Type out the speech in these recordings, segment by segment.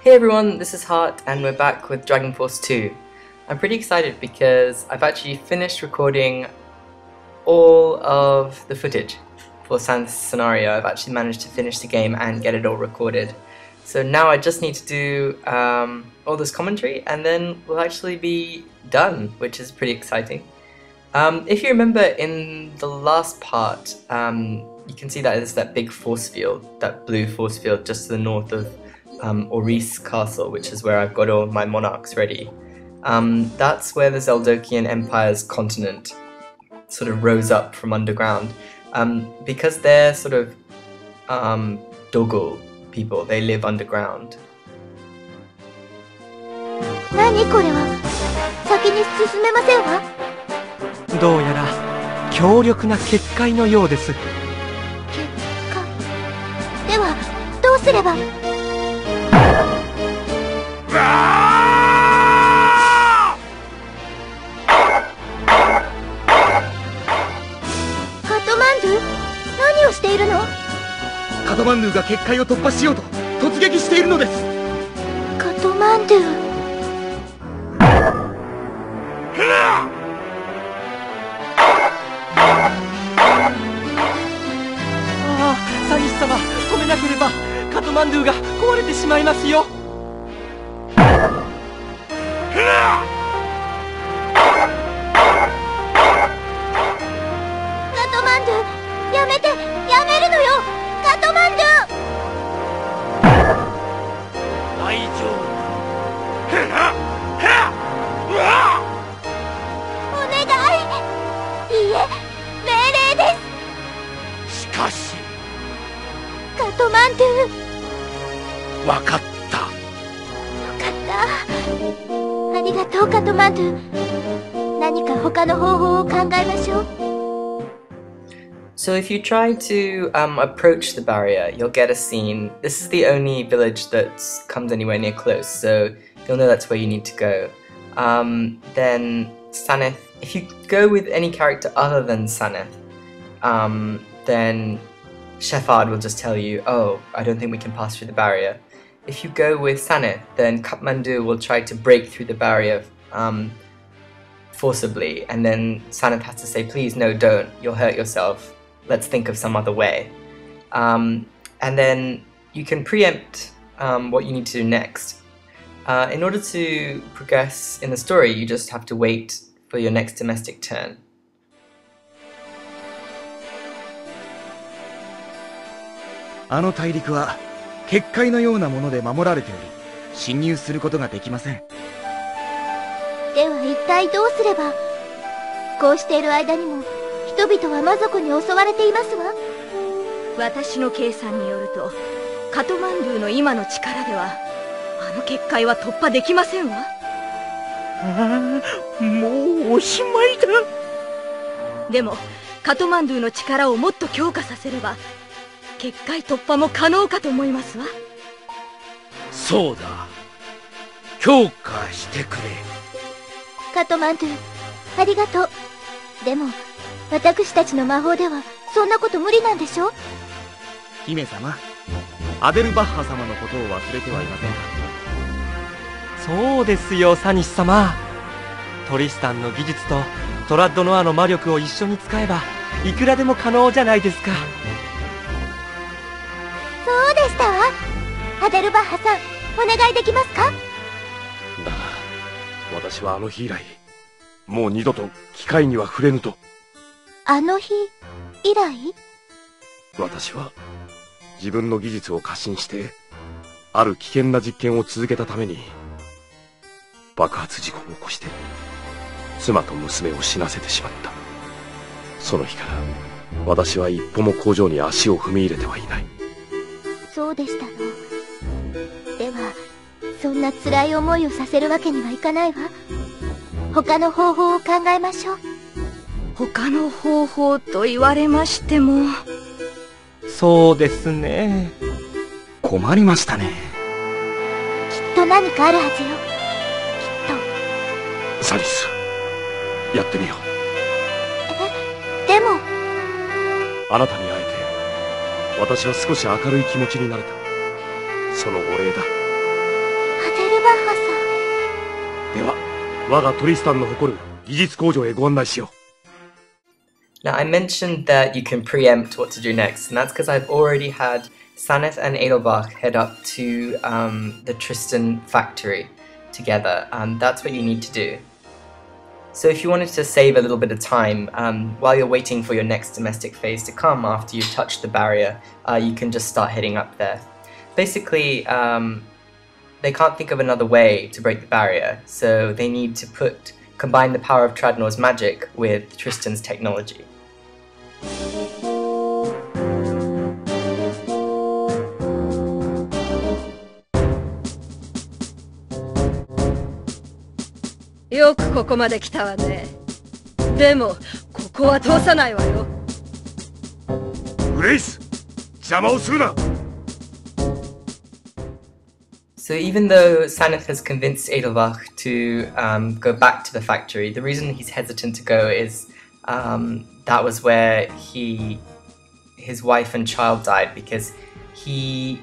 Hey everyone, this is Hart and we're back with Dragon Force 2. I'm pretty excited because I've actually finished recording all of the footage for Sanith's scenario. I've actually managed to finish the game and get it all recorded. So now I just need to do all this commentary and then we'll actually be done, which is pretty exciting. If you remember in the last part, you can see that there's that big force field, that blue force field just to the north of Oris Castle, which is where I've got all my monarchs ready. That's where the Zeldokian Empire's continent sort of rose up from underground. Because they're sort of Dogul people, they live underground. 何これは先に進めませんわ。どうやら強力な結界のようです。結界ではどうすれば。カトマンドゥ、何をしているの？カトマンドゥが結界を突破しようと突撃しているのです。カトマンドゥ。サニス様、止めなければカトマンドゥが壊れてしまいますよ。カトマンドゥ、やめて、やめるのよ、カトマンドゥ。大丈夫。お願い。いいえ、命令です。しかしカトマンドゥ。わかった。よかった。ありがとう、カトマンドゥ。何か他の方法を考えましょう。So if you try to approach the barrier, you'll get a scene. This is the only village that comes anywhere near close, so you'll know that's where you need to go. Then Sanith, if you go with any character other than Sanith, then Shepherd will just tell you, oh, I don't think we can pass through the barrier. If you go with Sanith, then Kathmandu will try to break through the barrier forcibly, and then Sanith has to say, please, no, don't, you'll hurt yourself. Let's think of some other way. And then you can preempt what you need to do next. In order to progress in the story, you just have to wait for your next domestic turn. あの大陸は結界のようなもので守られており、侵入することができません。では一体どうすれば。こうしている間にも人々は魔族に襲われていますわ。私の計算によると、カトマンドゥの今の力ではあの結界は突破できませんわ。もうおしまいだ。でもカトマンドゥの力をもっと強化させれば結界突破も可能かと思いますわ。そうだ、強化してくれ。カトマンドゥ、ありがとう。でも私たちの魔法ではそんなこと無理なんでしょ？姫様、アデルバッハ様のことを忘れてはいませんか？そうですよ、サニス様。トリスタンの技術とトラッドノアの魔力を一緒に使えばいくらでも可能じゃないですか。そうでしたわ。アデルバッハさん、お願いできますか？だが私はあの日以来、もう二度と機械には触れぬと。あの日以来？私は自分の技術を過信してある危険な実験を続けたために爆発事故を起こして妻と娘を死なせてしまった。その日から私は一歩も工場に足を踏み入れてはいない。そうでしたの。ではそんな辛い思いをさせるわけにはいかないわ。他の方法を考えましょう。他の方法と言われましても。そうですね。困りましたね。きっと何かあるはずよ。きっと。サリス、やってみよえ、でも。あなたに会えて私は少し明るい気持ちになれた。そのお礼だ。さん。では、我がトリスタンの誇る技術工場へご案内しよう。Now, I mentioned that you can preempt what to do next, and that's because I've already had Sanith and Adelbach head up to the Tristan factory together. That's what you need to do. So if you wanted to save a little bit of time, while you're waiting for your next domestic phase to come after you've touched the barrier, you can just start heading up there. Basically, they can't think of another way to break the barrier, so they need to combine the power of Tradnor's magic with Tristan's technology.よくここまで来たわね。でもここは通さないわよ。グレイス、邪魔をするな。So even though Sanith has convinced Adelbach to go back to the factory, the reason he's hesitant to go is that was where his wife and child died, because he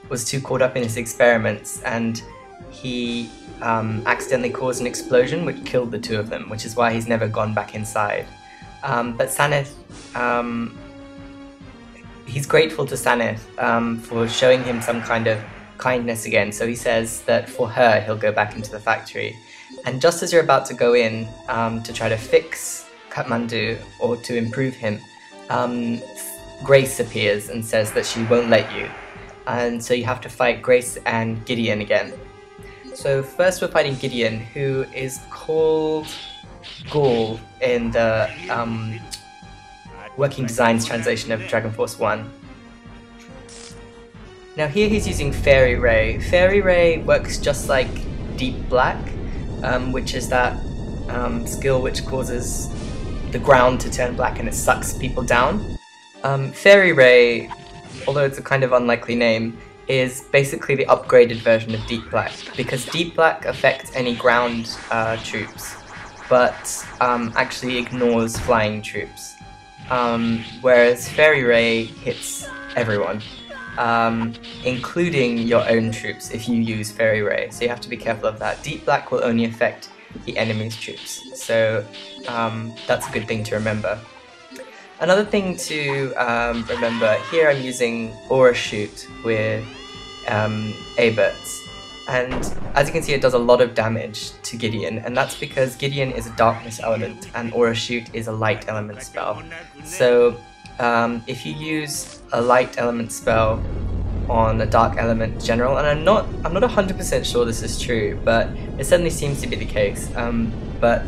was too caught up in his experiments, and he accidentally caused an explosion which killed the two of them, which is why he's never gone back inside. But Sanith, he's grateful to Sanith for showing him some kind of kindness again, so he says that for her he'll go back into the factory. And just as you're about to go in to try to fix Kathmandu or to improve him, Grace appears and says that she won't let you, and so you have to fight Grace and Gideon again. So first we're fighting Gideon, who is called Gaul in the Working Designs translation of Dragon Force 1. Now here he's using Fairy Ray. Fairy Ray works just like Deep Black, which is that skill which causes the ground to turn black and it sucks people down. Fairy Ray, although it's a kind of unlikely name, is basically the upgraded version of Deep Black, because Deep Black affects any ground troops, but actually ignores flying troops, whereas Fairy Ray hits everyone, including your own troops if you use Fairy Ray, so you have to be careful of that. Deep Black will only affect the enemy's troops, so that's a good thing to remember. Another thing to remember, here I'm using Aura Shoot with Aberts, and as you can see it does a lot of damage to Gideon, and that's because Gideon is a darkness element and Aura Shoot is a light element spell. So if you use a light element spell on a dark element general, and I'm not 100% sure this is true, but it certainly seems to be the case, but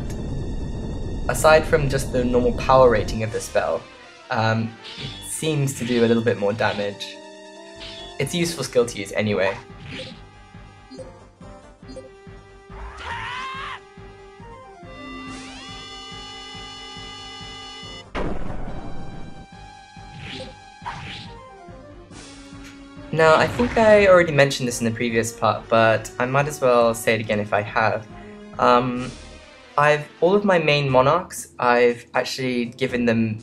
aside from just the normal power rating of the spell, it seems to do a little bit more damage. It's a useful skill to use anyway. Now, I think I already mentioned this in the previous part, but I might as well say it again if I have. All of my main monarchs, I've actually given them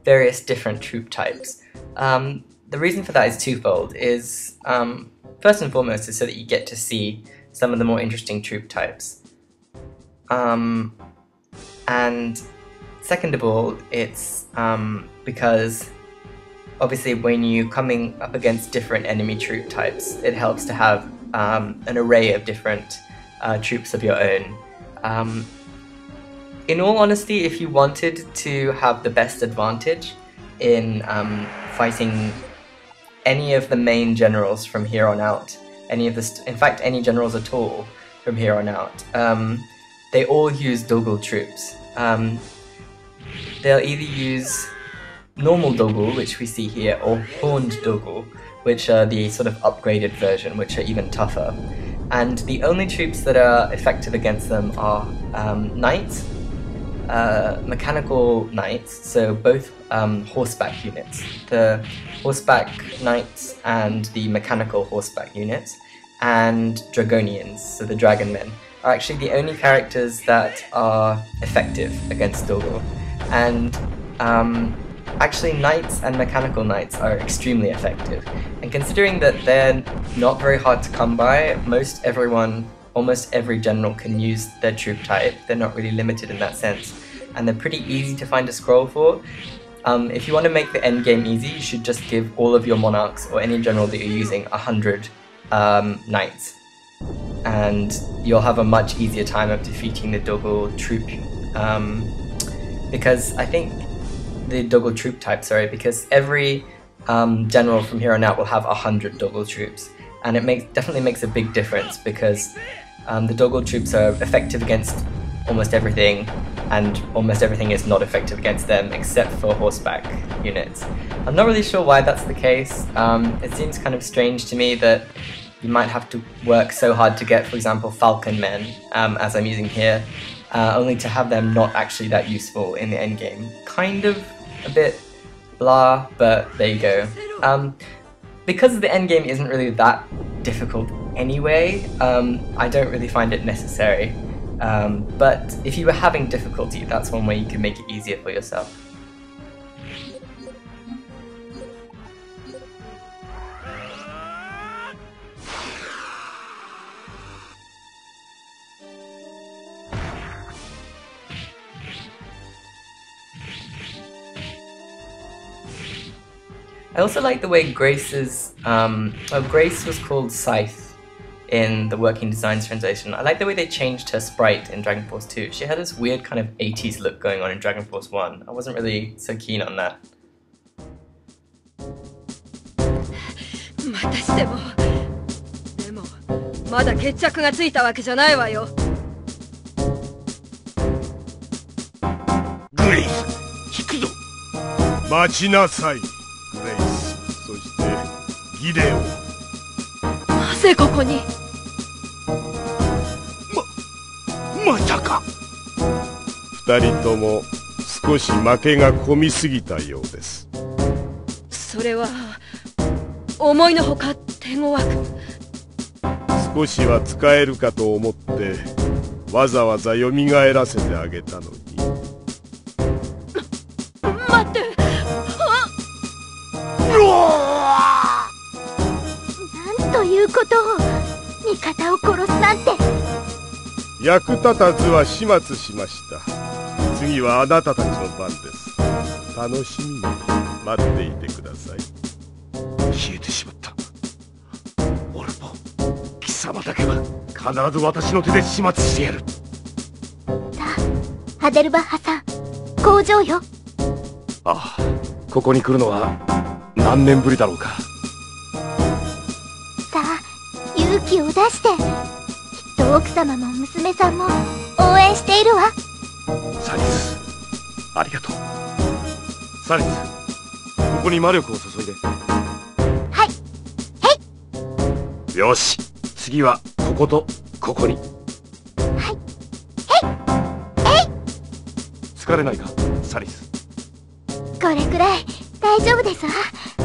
various different troop types. The reason for that is twofold. First and foremost is so that you get to see some of the more interesting troop types. And second of all, it's because obviously when you're coming up against different enemy troop types, it helps to have an array of different troops of your own. In all honesty, if you wanted to have the best advantage in fighting any of the main generals from here on out, in fact any generals at all from here on out, they all use Dogul troops. They'll either use normal Dogul, which we see here, or Horned Dogul, which are the sort of upgraded version, which are even tougher. And the only troops that are effective against them are knights, mechanical knights, so both horseback units. The horseback knights and the mechanical horseback units, and Dragonians, so the dragon men, are actually the only characters that are effective against Dogul. And actually knights and mechanical knights are extremely effective, and considering that they're not very hard to come by. Almost every general can use their troop type. They're not really limited in that sense. And they're pretty easy to find a scroll for. If you want to make the end game easy, you should just give all of your monarchs or any general that you're using 100 knights. And you'll have a much easier time of defeating the Doggle troop. Because I think the Doggle troop type, because every general from here on out will have 100 Doggle troops. And it definitely makes a big difference because the Doggle troops are effective against almost everything, and almost everything is not effective against them except for horseback units. I'm not really sure why that's the case. It seems kind of strange to me that you might have to work so hard to get, for example, falcon men, as I'm using here, only to have them not actually that useful in the endgame. Kind of a bit blah, but there you go. Because the endgame isn't really that difficult anyway, I don't really find it necessary. But if you were having difficulty, that's one way you can make it easier for yourself. I also like the way Grace's, Grace was called Scythe in the Working Designs translation. I like the way they changed her sprite in Dragon Force 2. She had this weird kind of 80s look going on in Dragon Force 1. I wasn't really so keen on that. またしても。でも、まだ決着がついたわけじゃないわよ。グレイス、聞くぞ。待ちなさい。グレイス、そしてギデオン。なぜここに？まさか。二人とも少し負けが込みすぎたようです。それは思いのほか手強く。少しは使えるかと思ってわざわざ蘇らせてあげたのに。待って。なんということを。味方を殺すなんて。役立たずは始末しました。次はあなたたちの番です。楽しみに待っていてください。消えてしまった。俺も貴様だけは必ず私の手で始末してやる。さあ、アデルバッハさん、工場よ。ああ、ここに来るのは何年ぶりだろうか。さあ、勇気を出して。きっと奥様も娘さんも応援しているわ。サリス、ありがとう。サリス、ここに魔力を注いで。はい。へい。よし、次はこことここに。はい。へい。疲れないか、サリス。これくらい大丈夫ですわ、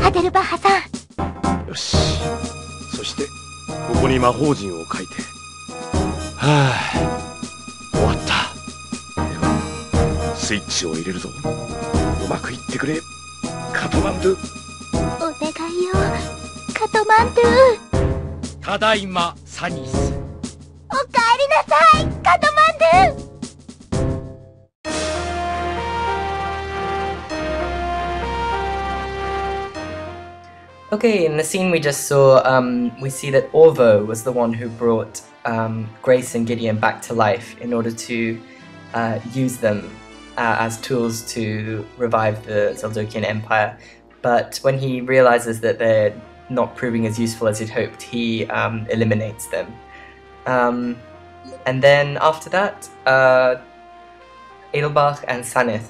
アデルバッハさん。よし、そしてここに魔法陣を書いて。はあ、終わった。ではスイッチを入れるぞ。うまくいってくれ、カトマンドゥ。お願いよ、カトマンドゥ。ただいま、サニス。おかえりなさい、カトマンドゥ。Okay, in the scene we just saw, we see that Orvo was the one who brought Grace and Gideon back to life in order to use them as tools to revive the Zeldokian Empire. But when he realizes that they're not proving as useful as he'd hoped, he eliminates them. And then after that, Adelbach and Sanith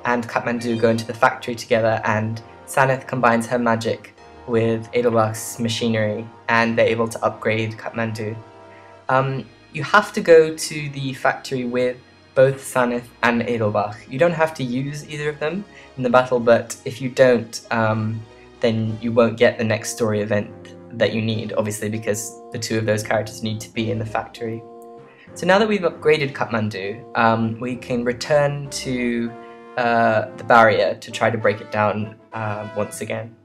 and Kathmandu go into the factory together, and Sanith combines her magic with Adelbach's machinery, and they're able to upgrade Kathmandu. You have to go to the factory with both Sanith and Adelbach. You don't have to use either of them in the battle, but if you don't, then you won't get the next story event that you need, obviously, because the two of those characters need to be in the factory. So now that we've upgraded Kathmandu, we can return to the barrier to try to break it down once again.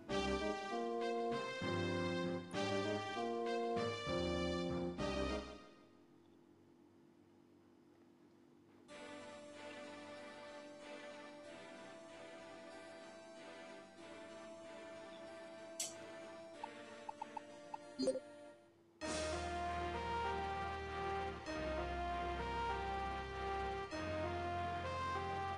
う。